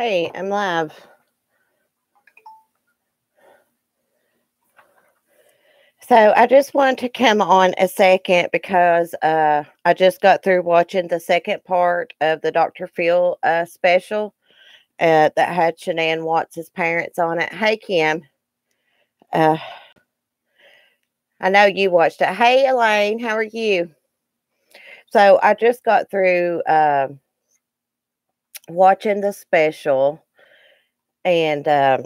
Hey, I'm live. So I just wanted to come on a second because I just got through watching the second part of the Dr.Phil special that had Shanann Watts' parents on it. Hey, Kim. Uh, I know you watched it. Hey, Elaine, how are you? So I just got through watching the special, and I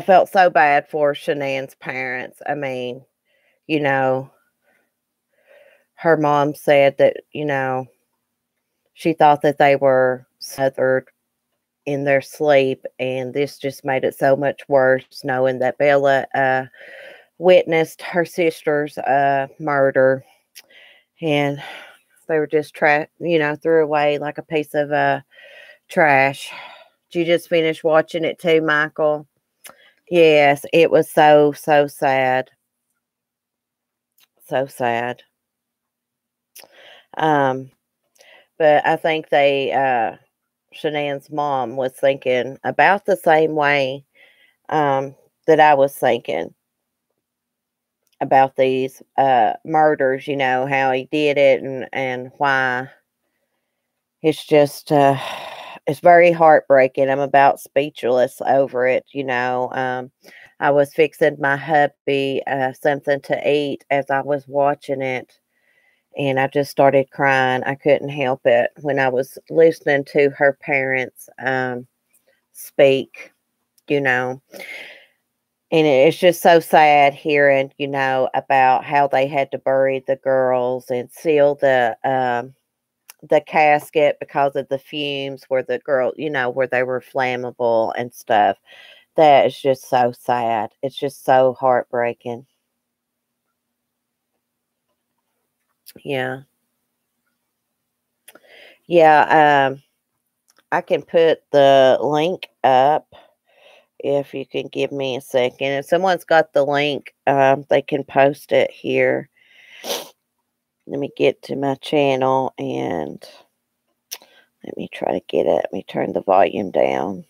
felt so bad for Shanann's parents. I mean, you know, her mom said that, she thought that they were smothered in their sleep, and this just made it so much worse knowing that Bella witnessed her sister's murder, and they were just threw away like a piece of trash. Did you just finish watching it too, Michael? Yes, it was so sad. So sad. Um, but I think Shanann's mom was thinking about the same way that I was thinking about these murders, how he did it and why. It's just it's very heartbreaking. I'm about speechless over it. I was fixing my hubby something to eat as I was watching it, and I just started crying. I couldn't help it when I was listening to her parents speak, you know. And it's just so sad hearing, about how they had to bury the girls and seal the casket because of the fumes where the girl, where they were flammable and stuff. That is just so sad. It's just so heartbreaking. Yeah. Yeah, I can put the link up if you can give me a second. If someone's got the link, they can post it here. Let me get to my channel and let me try to get it. Let me turn the volume down.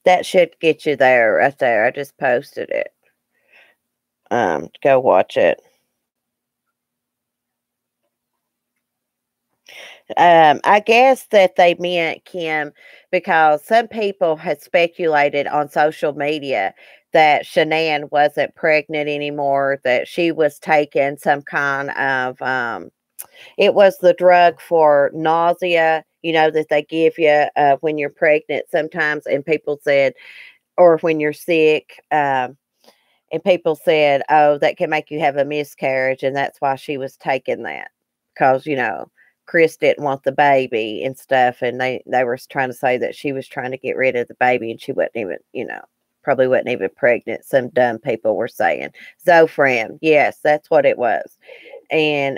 That should get you there, right there. I just posted it. Go watch it. I guess that they meant Kim because some people had speculated on social media that Shanann wasn't pregnant anymore, that she was taking some kind of it was the drug for nausea, that they give you when you're pregnant sometimes, and people said, or when you're sick, and people said, oh, that can make you have a miscarriage, and that's why she was taking that because Chris didn't want the baby and stuff, and they were trying to say that she was trying to get rid of the baby, and she wasn't even, probably wasn't even pregnant. Some dumb people were saying Zofran. Yes, that's what it was, and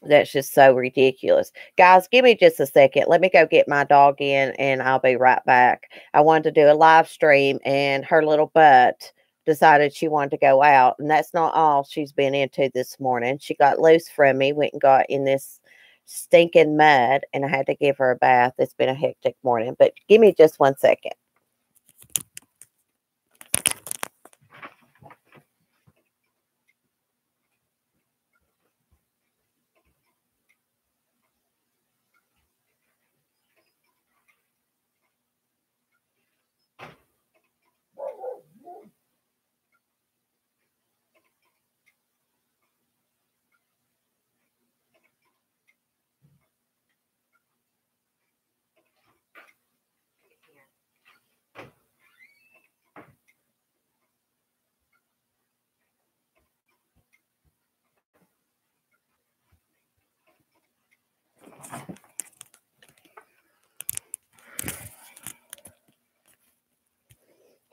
that's just so ridiculous. Guys, give me just a second. Let me go get my dog in, and I'll be right back. I wanted to do a live stream, and her little butt decided she wanted to go out, and that's not all she's been into this morning. She got loose from me, went and got in this stinking mud, and I had to give her a bath. It's been a hectic morning, but give me just 1 second.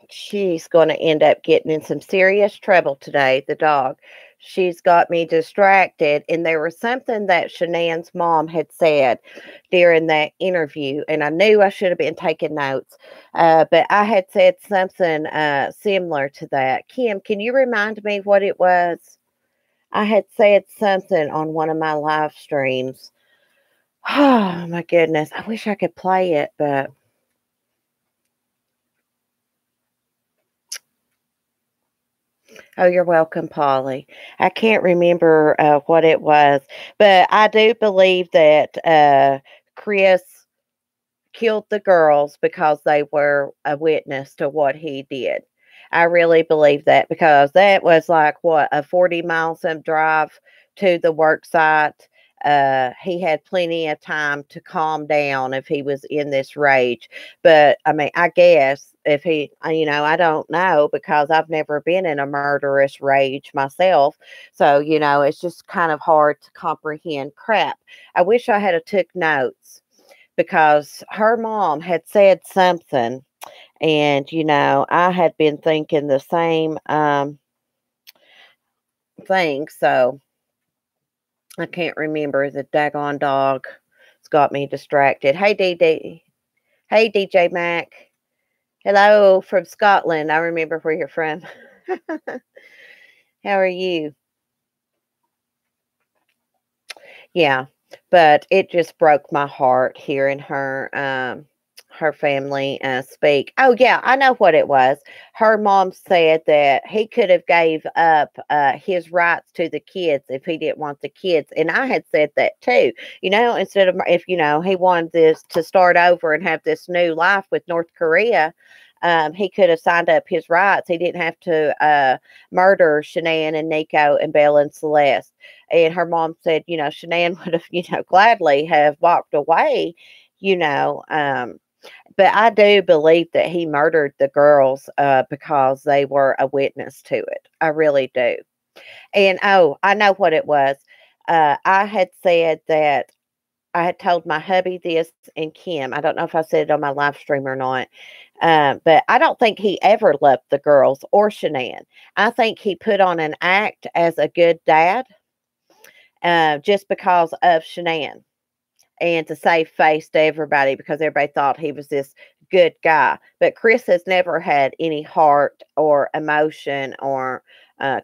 She's going to end up getting in some serious trouble today, the dog. She's got me distracted, and there was something that Shanann's mom had said during that interview, and I knew I should have been taking notes, but I had said something similar to that. Kim, can you remind me what it was? I had said something on one of my live streams. Oh my goodness. I wish I could play it, but oh, you're welcome, Polly. I can't remember what it was, but I do believe that Chris killed the girls because they were a witness to what he did. I really believe that because that was like what a 40 mile some drive to the work site. He had plenty of time to calm down if he was in this rage. But I mean, I guess if he, I don't know because I've never been in a murderous rage myself. So, it's just kind of hard to comprehend. Crap. I wish I had a took notes because her mom had said something, and I had been thinking the same thing. So I can't remember. The daggone dog has got me distracted. Hey, DD. Hey, DJ Mac. Hello from Scotland. I remember where you're from. How are you? Yeah, but it just broke my heart hearing her family speak. Oh yeah, I know what it was. Her mom said that he could have gave up his rights to the kids if he didn't want the kids, and I had said that too. Instead of if he wanted this to start over and have this new life with North Korea. He could have signed up his rights. He didn't have to murder Shanann and Nico and Belle and Celeste. And her mom said, Shanann would have, gladly have walked away, you know. But I do believe that he murdered the girls because they were a witness to it. I really do. And oh, I know what it was. I had said that I had told my hubby this and Kim. I don't know if I said it on my live stream or not. But I don't think he ever loved the girls or Shanann. I think he put on an act as a good dad just because of Shanann and to save face to everybody because everybody thought he was this good guy. But Chris has never had any heart or emotion or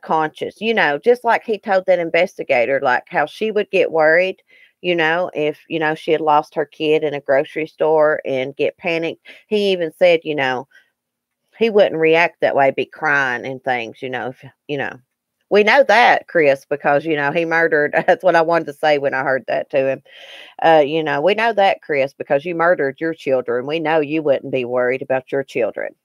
conscience, just like he told that investigator, like how she would get worried. If, she had lost her kid in a grocery store and get panicked. He even said, he wouldn't react that way, be crying and things, if, we know that, Chris, because, he murdered. That's what I wanted to say when I heard that to him. We know that, Chris, because you murdered your children. We know you wouldn't be worried about your children.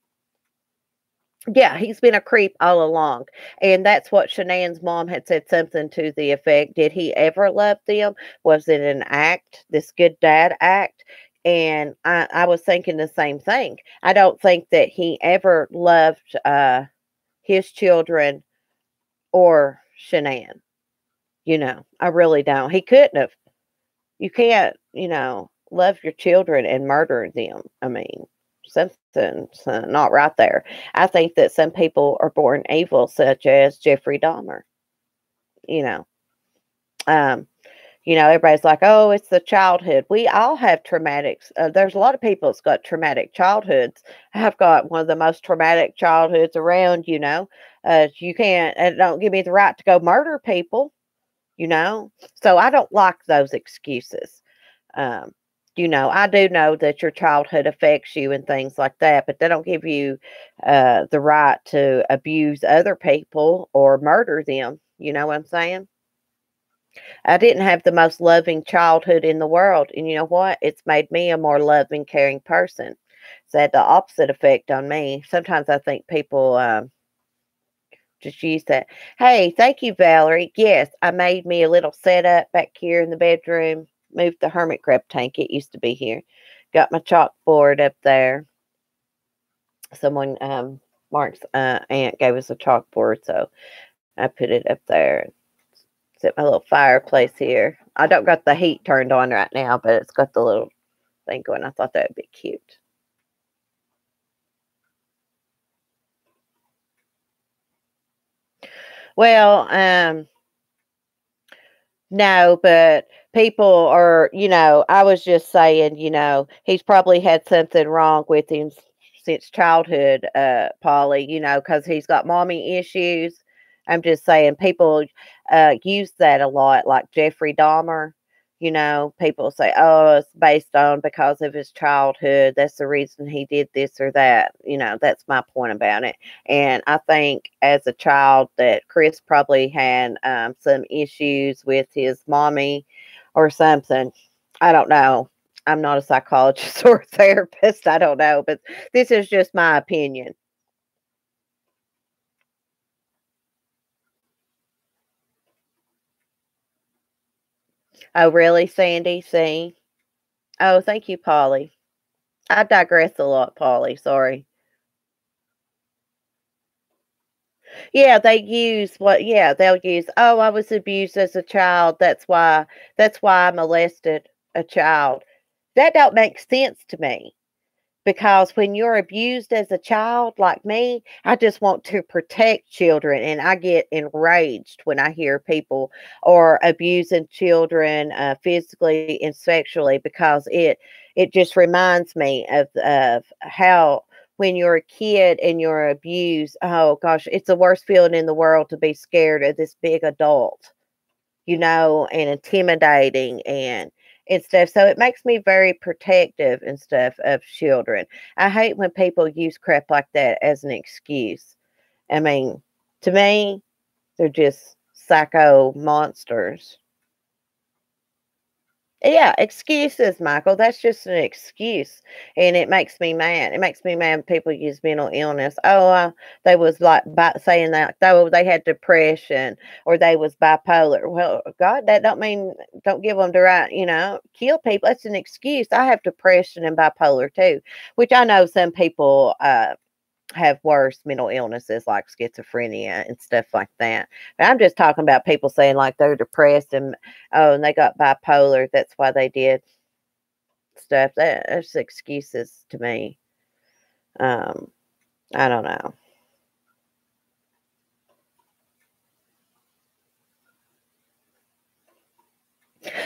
Yeah, he's been a creep all along. And that's what Shanann's mom had said something to the effect. Did he ever love them? Was it an act, this good dad act? And I was thinking the same thing. I don't think that he ever loved his children or Shanann. I really don't. He couldn't have. You can't, love your children and murder them. I mean, something's not right there. I think that some people are born evil, such as Jeffrey Dahmer. You know, um, everybody's like, "Oh, it's the childhood." We all have traumatics. There's a lot of people that's got traumatic childhoods. I've got one of the most traumatic childhoods around. You can't. Don't give me the right to go murder people. So I don't like those excuses. Um, I do know that your childhood affects you and things like that, but they don't give you the right to abuse other people or murder them. You know what I'm saying? I didn't have the most loving childhood in the world. And you know what? It's made me a more loving, caring person. It's had the opposite effect on me. Sometimes I think people just use that. Hey, thank you, Valerie. Yes, I made me a little setup back here in the bedroom. Moved the hermit crab tank. It used to be here. Got my chalkboard up there. Someone, Mark's aunt gave us a chalkboard, so I put it up there. Set my little fireplace here. I don't got the heat turned on right now, but it's got the little thing going. I thought that would be cute. Well, no, but people are, I was just saying, he's probably had something wrong with him since childhood, Polly, because he's got mommy issues. I'm just saying people use that a lot, like Jeffrey Dahmer. You know, people say, oh, it's based on because of his childhood. That's the reason he did this or that. You know, that's my point about it. And I think as a child that Chris probably had some issues with his mommy or something. I don't know. I'm not a psychologist or a therapist. I don't know, but this is just my opinion. Oh, really, Sandy? See? Oh, thank you, Polly. I digress a lot, Polly. Sorry. Yeah, they use what yeah, they'll use, "Oh, I was abused as a child. That's why I molested a child." That don't make sense to me. Because when you're abused as a child like me, I just want to protect children, and I get enraged when I hear people are abusing children physically and sexually because it just reminds me of how when you're a kid and you're abused, oh gosh, it's the worst feeling in the world to be scared of this big adult, and intimidating and stuff. So it makes me very protective and stuff of children. I hate when people use crap like that as an excuse. I mean, to me, they're just psycho monsters. Yeah, excuses, Michael. That's just an excuse, and it makes me mad. It makes me mad when people use mental illness. Oh, they was like saying that they had depression or they was bipolar. Well, God, that don't give them the right, kill people. That's an excuse. I have depression and bipolar too, which I know some people have worse mental illnesses like schizophrenia and stuff like that. But I'm just talking about people saying like they're depressed and oh, and they got bipolar. That's why they did stuff. That's excuses to me. Um, I don't know.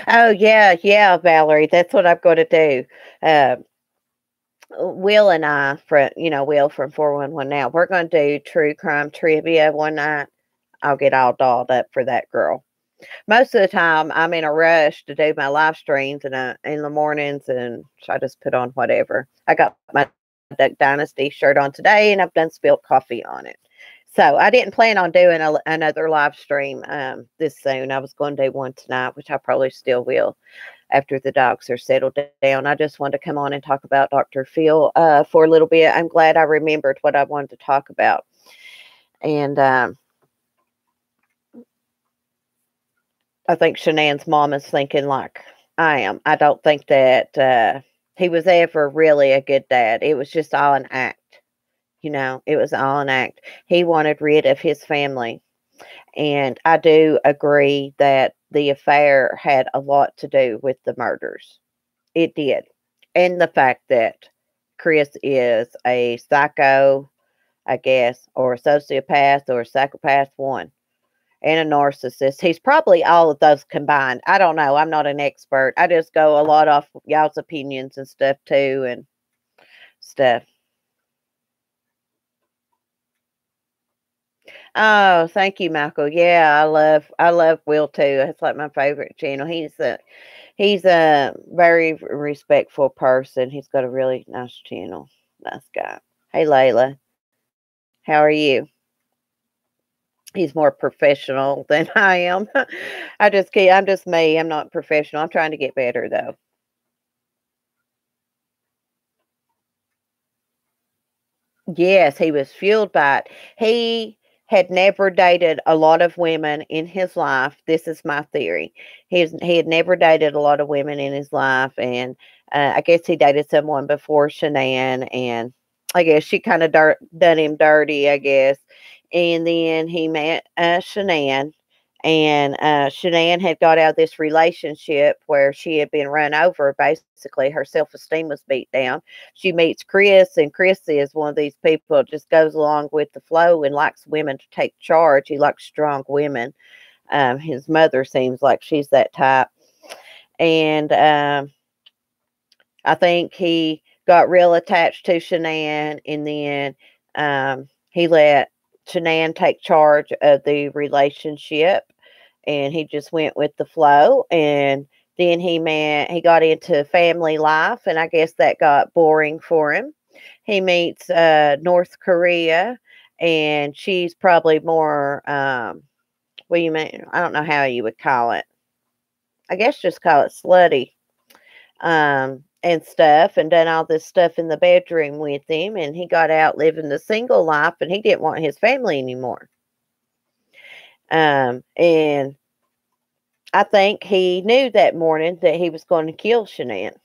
Oh yeah, yeah, Valerie. That's what I'm going to do. Uh, Will and I, Will from 411 now, we're going to do true crime trivia one night. I'll get all dolled up for that girl. Most of the time, I'm in a rush to do my live streams in the mornings, and so I just put on whatever. I got my Duck Dynasty shirt on today, and I've done spilled coffee on it. So I didn't plan on doing another live stream this soon. I was going to do one tonight, which I probably still will after the dogs are settled down. I just wanted to come on and talk about Dr. Phil for a little bit. I'm glad I remembered what I wanted to talk about. And I think Shanann's mom is thinking like I am. I don't think that he was ever really a good dad. It was just all an act. It was all an act. He wanted rid of his family. And I do agree that the affair had a lot to do with the murders. It did. And the fact that Chris is a psycho, I guess, or a sociopath or a psychopath one and a narcissist. He's probably all of those combined. I don't know. I'm not an expert. I just go a lot off y'all's opinions and stuff too and stuff. Oh, thank you, Michael. Yeah, I love Will too. It's like my favorite channel. He's a very respectful person. He's got a really nice channel. Nice guy. Hey, Layla, how are you? He's more professional than I am. I'm just me. I'm not professional. I'm trying to get better though. Yes, he was fueled by it. He had never dated a lot of women in his life. This is my theory. He had never dated a lot of women in his life, and I guess he dated someone before Shanann, and I guess she kind of done him dirty, I guess. And then he met Shanann, and Shanann had got out of this relationship where she had been run over. Basically, her self esteem was beat down. She meets Chris, and Chris is one of these people that just goes along with the flow and likes women to take charge. He likes strong women. His mother seems like she's that type. And I think he got real attached to Shanann, and then he let Shanann take charge of the relationship, and he just went with the flow. And then he got into family life, and I guess that got boring for him. He meets North Korea, and she's probably more what do you mean? I don't know how you would call it. I guess just call it slutty, and stuff, and done all this stuff in the bedroom with him, and he got out living the single life, and he didn't want his family anymore. And I think he knew that morning that he was going to kill Shanann.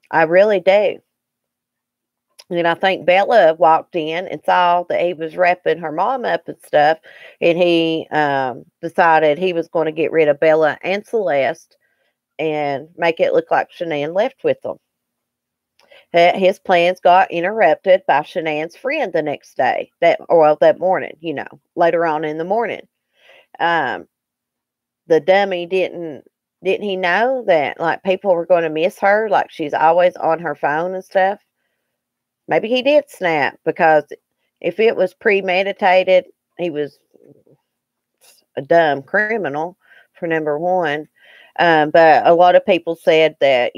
I really do. And I think Bella walked in and saw that he was wrapping her mom up and stuff, and he decided he was going to get rid of Bella and Celeste and make it look like Shanann left with them. His plans got interrupted by Shanann's friend the next day, that morning, later on in the morning. Um, the dummy didn't he know that like people were going to miss her, like she's always on her phone and stuff? Maybe he did snap, because if it was premeditated, he was a dumb criminal, for number one. But a lot of people said that,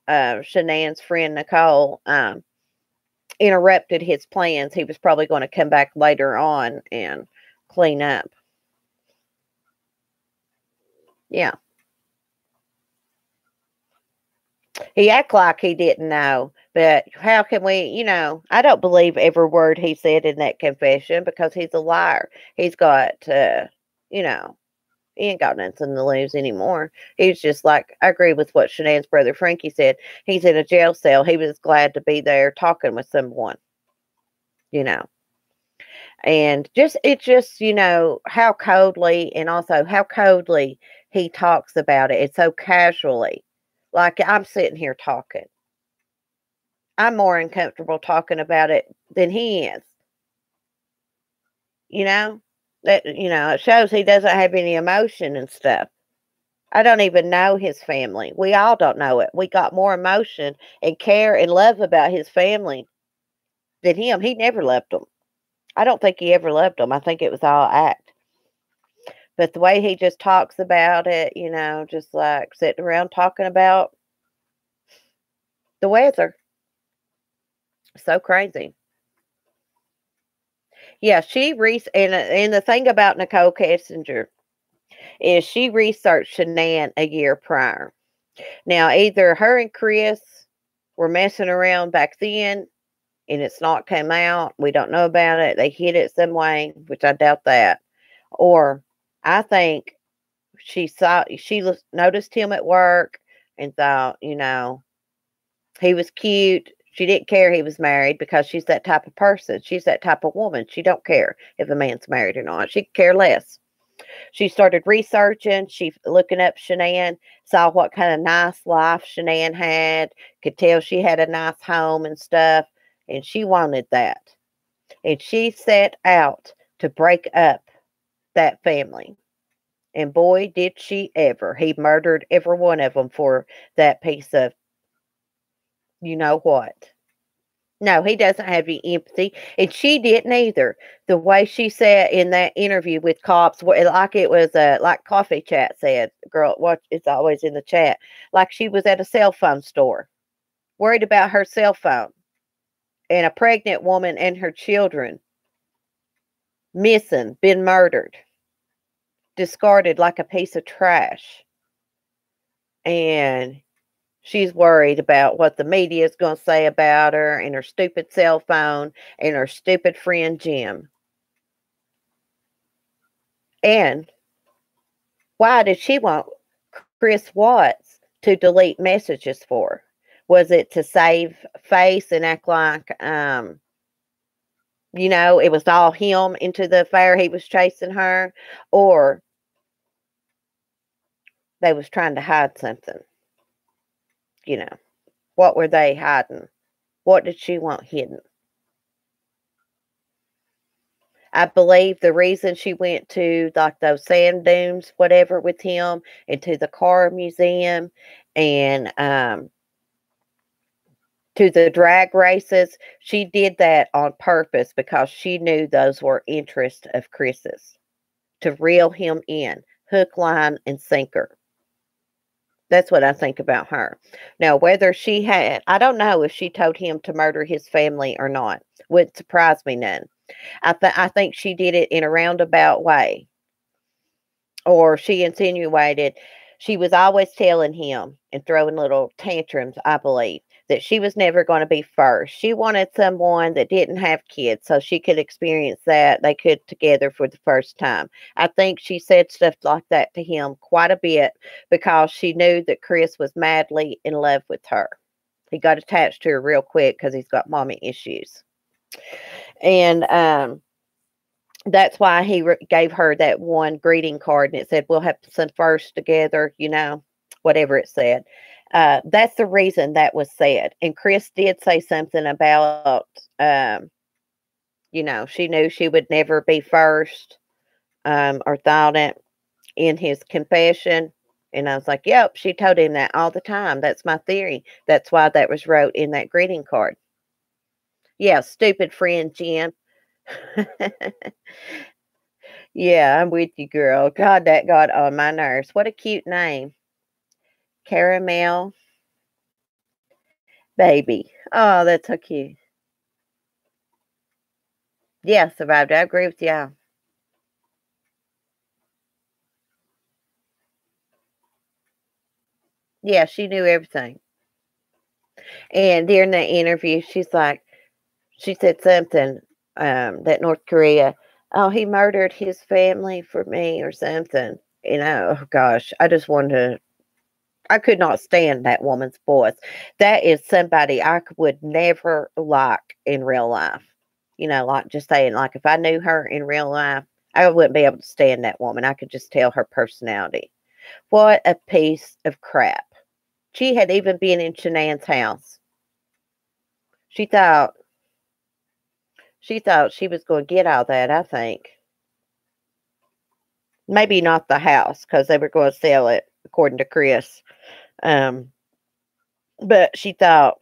Shanann's friend Nicole interrupted his plans. He was probably going to come back later on and clean up. Yeah. He act like he didn't know, but how can we, I don't believe every word he said in that confession, because he's a liar. He's got, he ain't got nothing to lose anymore. He's just like, I agree with what Shanann's brother Frankie said. He's in a jail cell. He was glad to be there talking with someone, and how coldly, and also how coldly he talks about it. It's so casually. Like, I'm sitting here talking. I'm more uncomfortable talking about it than he is. It shows he doesn't have any emotion and stuff. I don't even know his family. We all don't know it. We got more emotion and care and love about his family than him. He never loved them. I don't think he ever loved them. I think it was all act. But the way he just talks about it, just like sitting around talking about the weather. So crazy. Yeah, and the thing about Nicole Kessinger is she researched Shanann a year prior. Now, either her and Chris were messing around back then and it's not come out. We don't know about it. They hid it some way, which I doubt that. Or I think she noticed him at work and thought, he was cute. She didn't care he was married, because she's that type of person. She's that type of woman. She don't care if a man's married or not. She could care less. She started researching. She looking up Shanann, saw what kind of nice life Shanann had, could tell she had a nice home and stuff, and she wanted that. And she set out to break up that family. And boy, did she ever. He murdered every one of them for that piece of you know what. No, he doesn't have any empathy, and she didn't either. The way she said in that interview with cops, like it was like Coffee Chat said, girl, what it's always in the chat, like she was at a cell phone store, worried about her cell phone, and a pregnant woman and her children missing, been murdered, discarded like a piece of trash, and she's worried about what the media is going to say about her and her stupid cell phone and her stupid friend Jim. And why did she want Chris Watts to delete messages for her? Was it to save face and act like, it was all him into the affair, he was chasing her? Or they was trying to hide something? What were they hiding? What did she want hidden? I believe the reason she went to like those sand dunes, whatever, with him, and to the car museum, and to the drag races. She did that on purpose because she knew those were interests of Chris's, to reel him in, hook, line, and sinker. That's what I think about her. Now, whether she had, I don't know if she told him to murder his family or not. Wouldn't surprise me none. I think she did it in a roundabout way, or she insinuated. She was always telling him and throwing little tantrums, I believe, that she was never going to be first. She wanted someone that didn't have kids so she could experience that they could together for the first time. I think she said stuff like that to him quite a bit because she knew that Chris was madly in love with her. He got attached to her real quick because he's got mommy issues. And that's why he gave her that one greeting card, and it said, "We'll have some first together," whatever it said. That's the reason that was said. And Chris did say something about, she knew she would never be first, or thought it in his confession. And I was like, yep, she told him that all the time. That's my theory. That's why that was wrote in that greeting card. Yeah, stupid friend, Jen. Yeah, I'm with you, girl. God, that got on my nerves. What a cute name. Caramel Baby. Oh, that's so cute. Yeah, survived. I agree with you. Yeah, she knew everything. And during the interview, she said something, that North Korea, oh, he murdered his family for me or something. Oh gosh, I could not stand that woman's voice. That is somebody I would never like in real life. Like just saying, like if I knew her in real life, I wouldn't be able to stand that woman. I could just tell her personality. What a piece of crap. She had even been in Shanann's house. She thought she was going to get all that, I think. Maybe not the house because they were going to sell it, according to Chris. Um, but she thought,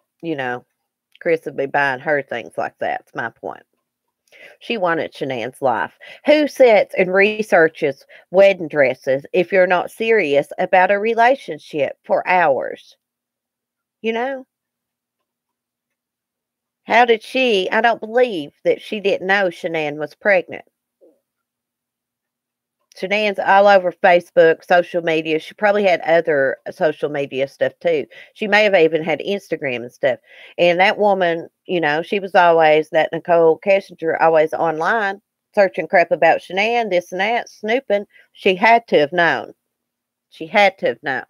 Chris would be buying her things like that. That's my point. She wanted Shanann's life. Who sits and researches wedding dresses if you're not serious about a relationship for hours? You know? How did she? I don't believe that she didn't know Shanann was pregnant. Shanann's all over Facebook, social media. She probably had other social media stuff too. She may have even had Instagram and stuff. And that woman, she was always, that Nicole Kessinger, always online searching crap about Shanann, this and that, snooping. She had to have known. She had to have known.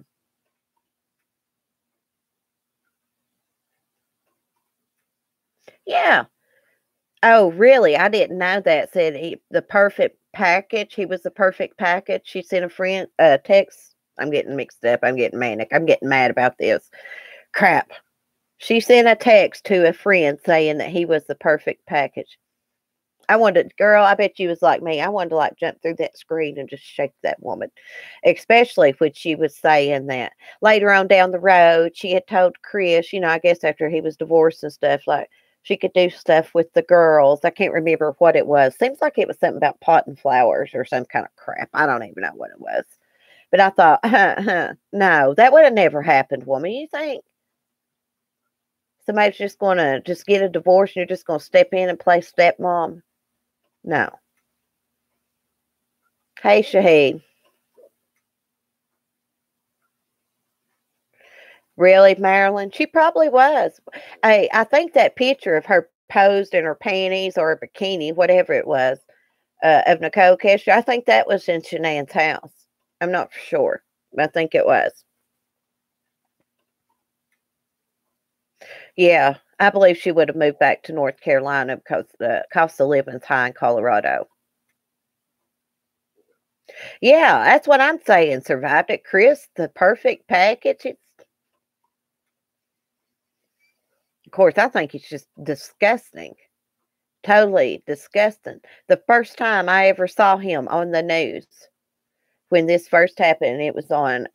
Yeah. Oh, really? I didn't know that. Said the perfect package. He was the perfect package. She sent a friend a text. I'm getting mixed up. I'm getting manic. I'm getting mad about this. Crap. She sent a text to a friend saying that he was the perfect package. I wanted, girl, I bet you was like me. I wanted to like jump through that screen and just shake that woman, especially when she was saying that later on down the road, she had told Chris, I guess after he was divorced and stuff, like she could do stuff with the girls. I can't remember what it was. Seems like it was something about potting flowers or some kind of crap. I don't even know what it was. But I thought, no, that would have never happened, woman. You think somebody's just going to just get a divorce and you're just going to step in and play stepmom? No. Hey, Shahid. Really, Marilyn? She probably was. Hey, I think that picture of her posed in her panties or a bikini, whatever it was, of Nicole Kesher, I think that was in Shanann's house. I'm not for sure. I think it was. Yeah, I believe she would have moved back to North Carolina because the cost of living's high in Colorado. Yeah, that's what I'm saying. Survived it, Chris. The perfect package. Of course, I think it's just disgusting. Totally disgusting. The first time I ever saw him on the news when this first happened, it was on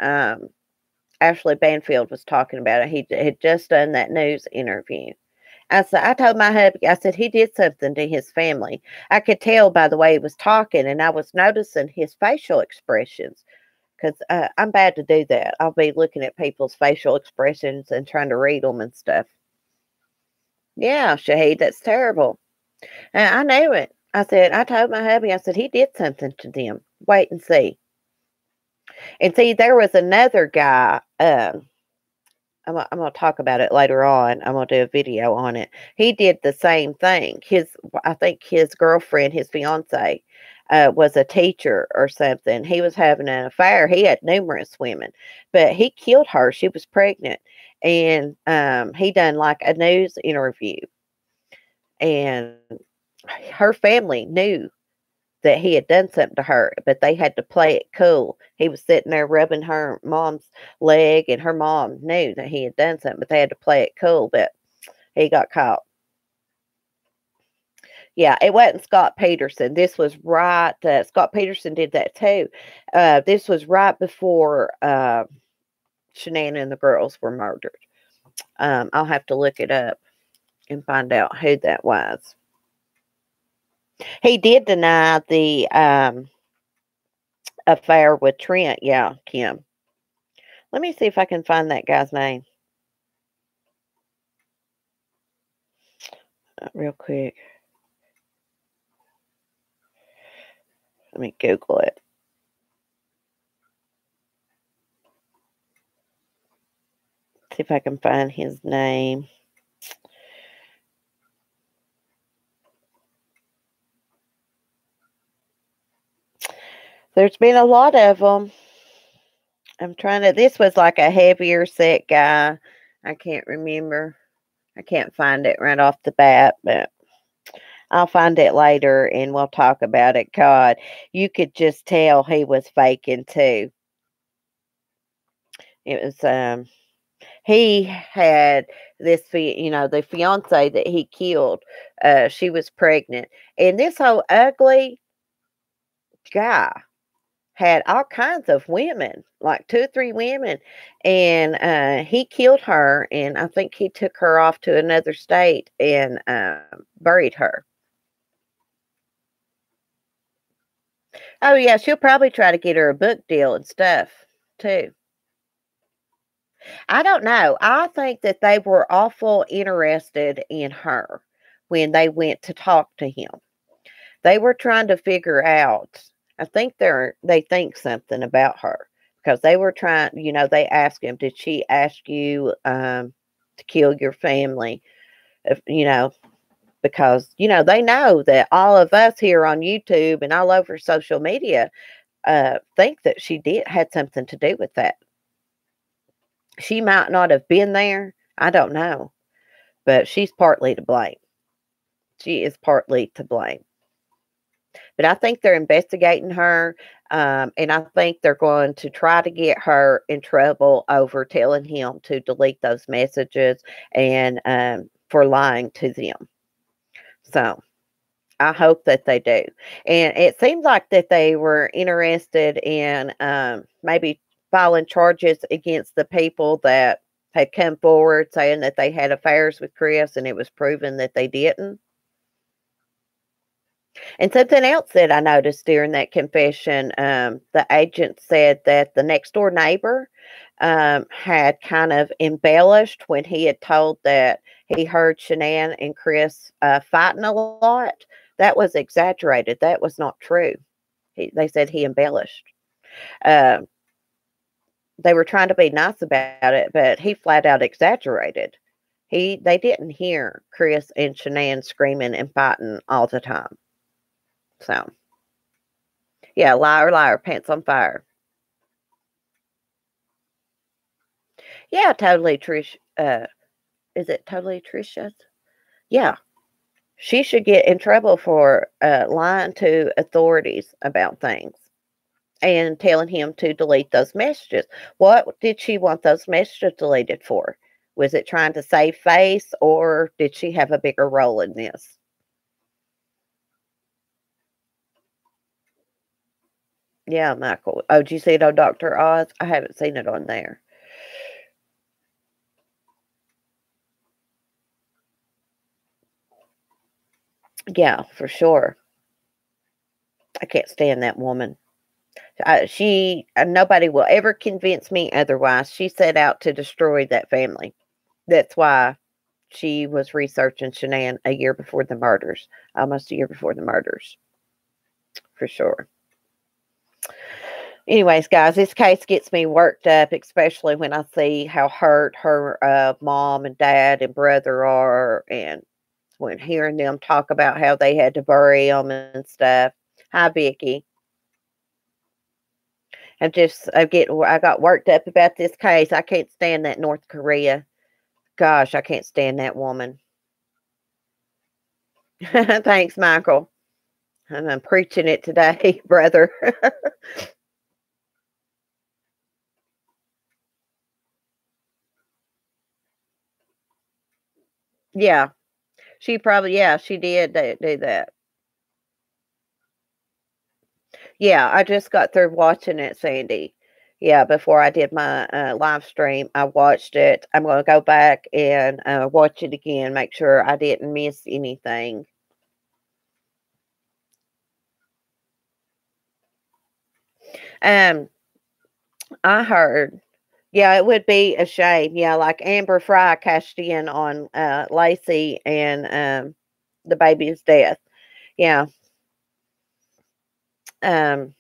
Ashley Banfield was talking about it. He had just done that news interview. I told my hubby, I said, he did something to his family. I could tell by the way he was talking, and I was noticing his facial expressions because I'm bad to do that. I'll be looking at people's facial expressions and trying to read them and stuff. Yeah, Shahid, that's terrible. And I knew it. I told my hubby, I said, he did something to them. Wait and see. And see, there was another guy. I'm gonna talk about it later on. I'm gonna do a video on it. He did the same thing. I think his girlfriend, his fiance, was a teacher or something. He was having an affair. He had numerous women, but he killed her. She was pregnant, and he done like a news interview, and her family knew that he had done something to her, but they had to play it cool. He was sitting there rubbing her mom's leg, and her mom knew that he had done something, but they had to play it cool, but he got caught. Yeah, it wasn't Scott Peterson. This was right, Scott Peterson did that too. This was right before Shanann and the girls were murdered. I'll have to look it up and find out who that was. He did deny the affair with Trent. Yeah, Kim. Let me see if I can find that guy's name real quick. Let me Google it. See if I can find his name. There's been a lot of them. I'm trying to. This was like a heavier set guy. I can't remember. I can't find it right off the bat, but I'll find it later and we'll talk about it. God, you could just tell he was faking too. It was he had this the fiance that he killed. She was pregnant, and this whole ugly guy had all kinds of women, like 2 or 3 women, and he killed her, and I think he took her off to another state and buried her. Oh yeah, she'll probably try to get her a book deal and stuff too. I don't know. I think that they were awful interested in her when they went to talk to him. They were trying to figure out. I think they think something about her because they were trying. They asked him, "Did she ask you to kill your family?" If, because they know that all of us here on YouTube and all over social media think that she had something to do with that. She might not have been there. I don't know, but she's partly to blame. She is partly to blame. But I think they're investigating her, and I think they're going to try to get her in trouble over telling him to delete those messages and for lying to them. So I hope that they do. And it seems like that they were interested in maybe filing charges against the people that had come forward saying that they had affairs with Chris, and it was proven that they didn't. And something else that I noticed during that confession, the agent said that the next door neighbor had kind of embellished when he had told that he heard Shanann and Chris fighting a lot. That was exaggerated. That was not true. They said he embellished. Uh, they were trying to be nice about it, but he flat out exaggerated. They didn't hear Chris and Shanann screaming and fighting all the time. So, yeah, liar, liar, pants on fire. Yeah, totally, Trish. Is it totally Trisha's? Yeah, she should get in trouble for lying to authorities about things and telling him to delete those messages. What did she want those messages deleted for? Was it trying to save face, or did she have a bigger role in this? Yeah, Michael. Oh, did you see it on Dr. Oz? I haven't seen it on there. Yeah, for sure. I can't stand that woman. Nobody will ever convince me otherwise. She set out to destroy that family. That's why she was researching Shanann a year before the murders, almost a year before the murders, for sure. Anyways, guys, this case gets me worked up, especially when I see how hurt her mom and dad and brother are, and when hearing them talk about how they had to bury them and stuff. Hi, Vicky. I got worked up about this case. I can't stand that North Korea. Gosh, I can't stand that woman. Thanks, Michael. I'm preaching it today, brother. Yeah, she did do that. Yeah, I just got through watching it, Sandy. Yeah, before I did my live stream, I watched it. I'm going to go back and watch it again, make sure I didn't miss anything. Um, I heard, yeah, it would be a shame. Yeah, like Amber Fry cashed in on Lacey and the baby's death. Yeah. Um,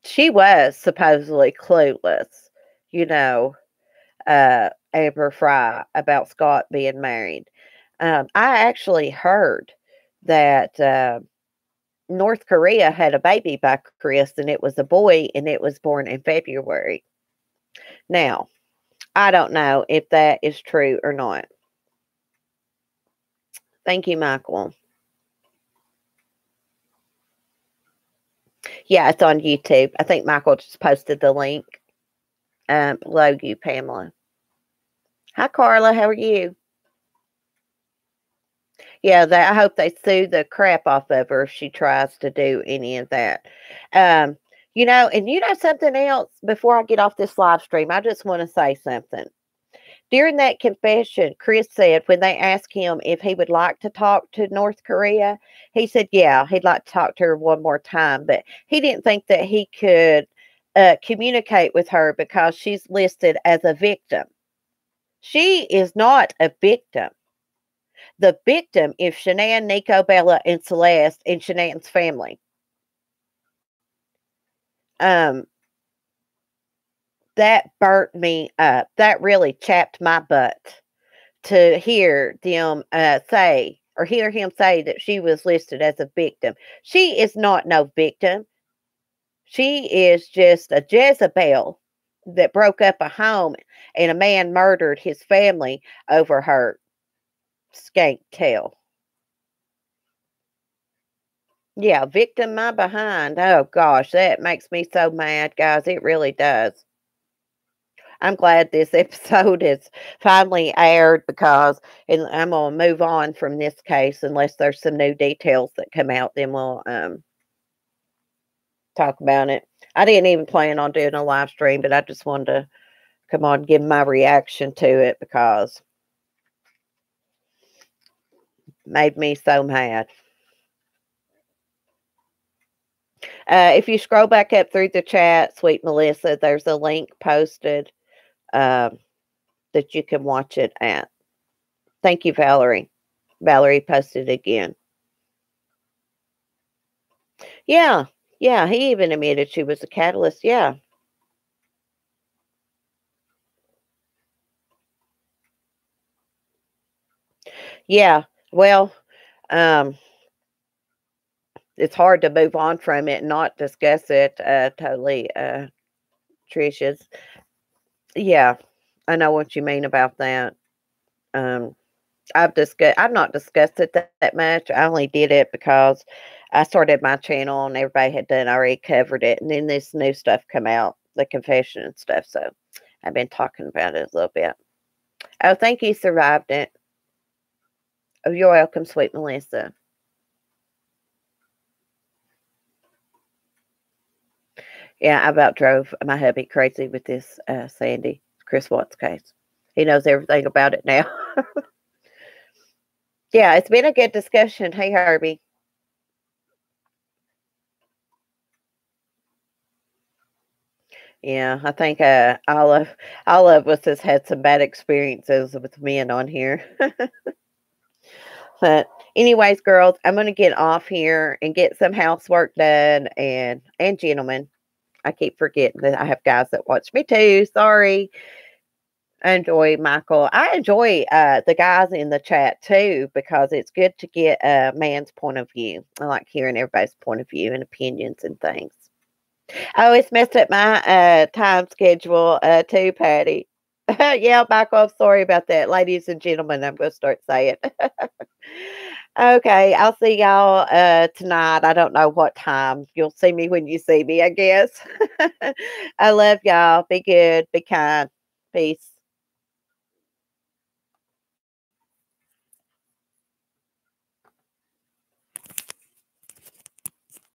she was supposedly clueless, you know, Amber Fry, about Scott being married. I actually heard that North Korea had a baby by Chris, and it was a boy, and it was born in February. Now, I don't know if that is true or not. Thank you, Michael. Yeah, it's on YouTube. I think Michael just posted the link below you, Pamela. Hi, Carla. How are you? Yeah, I hope they sue the crap off of her if she tries to do any of that. Um, and something else before I get off this live stream, I just want to say something. During that confession, Chris said when they asked him if he would like to talk to North Korea, he said, yeah, he'd like to talk to her one more time, but he didn't think that he could communicate with her because she's listed as a victim. She is not a victim. The victim is Shanann, Nico, Bella, and Celeste, and Shanann's family. Um, that burnt me up. That really chapped my butt to hear them say, or hear him say that she was listed as a victim. She is not no victim. She is just a Jezebel that broke up a home and a man murdered his family over her skank tail. Yeah, victim my behind. Oh gosh, that makes me so mad, guys. It really does. I'm glad this episode is finally aired because and I'm gonna move on from this case unless there's some new details that come out, then we'll talk about it. I didn't even plan on doing a live stream, but I just wanted to come on give my reaction to it because it made me so mad. If you scroll back up through the chat, sweet Melissa, there's a link posted that you can watch it at. Thank you, Valerie. Valerie posted again. Yeah, yeah, he even admitted she was a catalyst. Yeah. Yeah. Well, um, it's hard to move on from it and not discuss it totally, Trish's. Yeah, I know what you mean about that. Um, I've not discussed it that much. I only did it because I started my channel and everybody had done already covered it, and then this new stuff come out, the confession and stuff. So I've been talking about it a little bit. Oh, thank you, survived it. Oh, you're welcome, sweet Melissa. Yeah, I about drove my hubby crazy with this Sandy Chris Watts case. He knows everything about it now. Yeah, it's been a good discussion. Hey, Herbie. Yeah, I think all of us has had some bad experiences with men on here. But anyways, girls, I'm gonna get off here and get some housework done, and gentlemen, I keep forgetting that I have guys that watch me too. Sorry. I enjoy Michael. I enjoy the guys in the chat too because it's good to get a man's point of view. I like hearing everybody's point of view and opinions and things. Oh, it's messed up my time schedule too, Patty. Yeah, Michael, I'm sorry about that. Ladies and gentlemen, I'm going to start saying. Okay, I'll see y'all tonight. I don't know what time. You'll see me when you see me, I guess. I love y'all. Be good, be kind. Peace.